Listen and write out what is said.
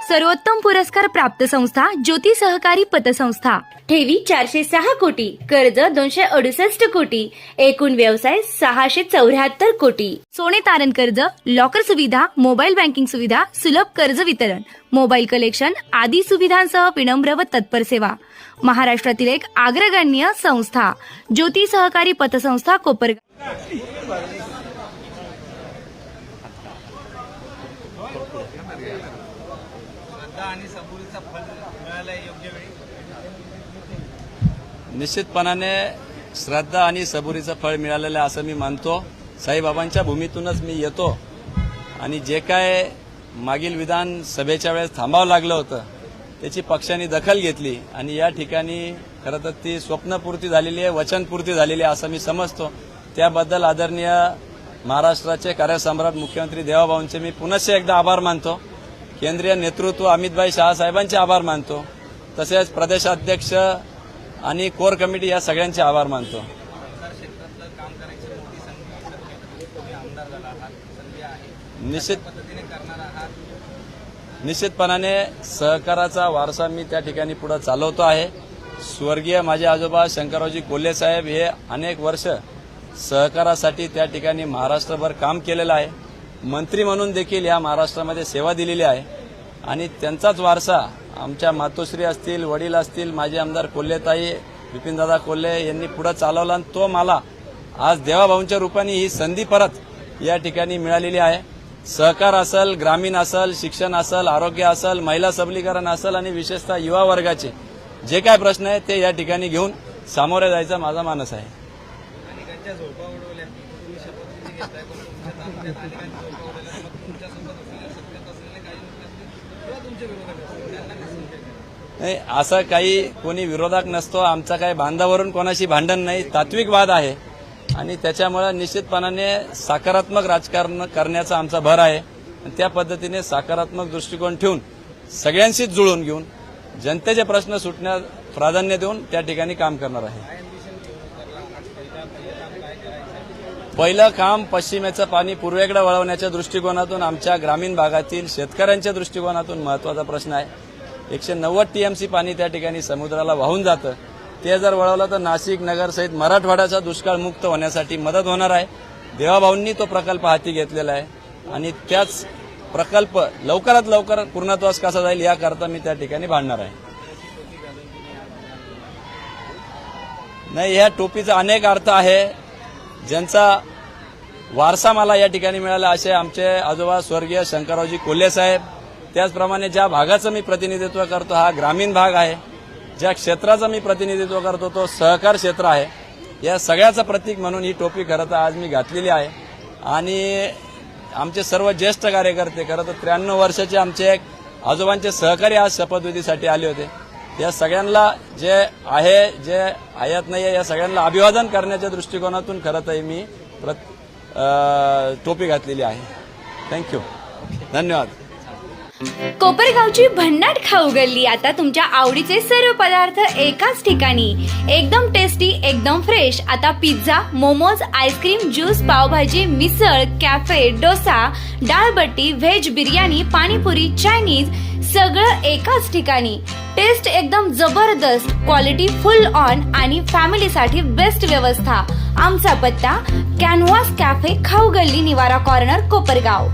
सर्वोत्तम पुरस्कार प्राप्त संस्था ज्योती सहकारी पतसंस्था। ठेवी 406 कोटी, कर्ज 268 कोटी, एकूण व्यवसाय 674 कोटी। सोने तारण कर्ज, लॉकर सुविधा, मोबाईल बँकिंग सुविधा, सुलभ कर्ज वितरण, मोबाईल कलेक्शन आदी सुविधांसह विनम्र व तत्पर सेवा। महाराष्ट्रातील एक अग्रगण्य संस्था ज्योती सहकारी पतसंस्था कोपरगाव। निश्चितपणाने श्रद्धा आणि सबुरीचं फळ मिळालेलं आहे असं मी मानतो। साईबाबांच्या भूमीतूनच मी येतो आणि जे काय मागील विधानसभेच्या वेळेस थांबावं लागलं होतं त्याची पक्षाने दखल घेतली आणि या ठिकाणी खरं तर ती स्वप्नपूर्ती झालेली आहे, वचनपूर्ती झालेली आहे असं मी समजतो। त्याबद्दल आदरणीय महाराष्ट्राचे कार्यसम्राट मुख्यमंत्री देवाभाऊंचे मी पुनश्च एकदा आभार मानतो। केंद्रीय नेतृत्व अमितभाई शहा साहेबांचे आभार मानतो, तसेच प्रदेशाध्यक्ष आणि कोर कमिटी या सगळ्यांचे आभार मानतो। निश्चितपणाने सहकाराचा वारसा मी त्या ठिकाणी पुढे चालवतो आहे। स्वर्गीय माझे आजोबा शंकररावजी कोल्हे साहेब हे अनेक वर्ष सहकारासाठी त्या ठिकाणी महाराष्ट्रभर काम केलेलं आहे। मंत्री म्हणून देखील या महाराष्ट्रामध्ये सेवा दिलेली आहे आणि त्यांचाच वारसा आमच्या मातोश्री असतील, वडील असतील, माजी आमदार कोल्हेताई विपिनदादा कोल्हे यांनी पुढे चालवला आणि तो मला आज देवाभाऊंच्या रूपाने ही संधी परत या ठिकाणी मिळालेली आहे। सहकार असेल, ग्रामीण असेल, शिक्षण असेल, आरोग्य असेल, महिला सबलीकरण असेल आणि विशेषतः युवा वर्गाचे जे काय प्रश्न आहेत ते या ठिकाणी घेऊन सामोरे जायचा माझा मानस आहे। नाही, असं काही कोणी विरोधक नसतो। आमचा काही बांधावरून कोणाशी भांडण नाही, तात्विक वाद आहे आणि त्याच्यामुळे निश्चितपणाने सकारात्मक राजकारण करण्याचा आमचा भर आहे। त्या पद्धतीने सकारात्मक दृष्टिकोन ठेवून सगळ्यांशीच जुळून घेऊन जनतेचे प्रश्न सुटण्यास प्राधान्य देऊन त्या ठिकाणी काम करणार आहे। पहिलं काम पश्चिमेचं पाणी पूर्वेकडे वळवण्याच्या दृष्टिकोनातून आमच्या ग्रामीण भागातील शेतकऱ्यांच्या दृष्टिकोनातून महत्वाचा प्रश्न आहे। 190 टीएमसी पाणी त्या ठिकाणी समुद्राला वाहून जातं, ते जर वळवलं तर नाशिक नगर सहित मराठवाड्याचा दुष्काळ मुक्त होण्यासाठी मदत होणार आहे। देवाभाऊंनी तो प्रकल्प हाती घेतलेला आहे आणि त्याच प्रकल्प लवकरात लवकर पूर्णत्वास कसा जाईल याकरता मी त्या ठिकाणी भांडणार आहे। नाही, या टोपीचा अनेक अर्थ आहे, ज्यांचा वारसा मला या ठिकाणी मिळाला असे आमचे आजोबा स्वर्गीय शंकररावजी कोल्हे साहेब। त्याचप्रमाणे ज्या भागाचं मी प्रतिनिधित्व करतो हा ग्रामीण भाग आहे, ज्या क्षेत्राचं मी प्रतिनिधित्व करतो तो सहकार क्षेत्र आहे। या सगळ्याचं प्रतीक म्हणून ही टोपी खरं तर आज मी घातलेली आहे आणि आमचे सर्व ज्येष्ठ कार्यकर्ते खरं तर 93 वर्षाचे आमचे एक आजोबांचे सहकारी आज शपथविधीसाठी आले होते। या सगळ्यांना जे आहे जे आयात नाही आहे या सगळ्यांना अभिवादन करण्याच्या दृष्टिकोनातून खरं तर मी टोपी घातलेली आहे। थँक्यू, धन्यवाद। कोपरगावची भन्नाट खाऊ गल्ली आता तुमच्या आवडीचे सर्व पदार्थ एकाच ठिकाणी, एकदम टेस्टी, एकदम फ्रेश। आता pizza, momos, ice cream, juice, pav bhaji, misal, cafe, dosa, dal baati, veg biryani, panipuri, Chinese सगळं एकाच ठिकाणी। टेस्ट एकदम जबरदस्त, क्वालिटी फुल ऑन आणि फॅमिलीसाठी बेस्ट व्यवस्था। आमचा पत्ता कॅनव्हास कॅफे, खाऊ गल्ली, निवारा कॉर्नर, कोपरगाव।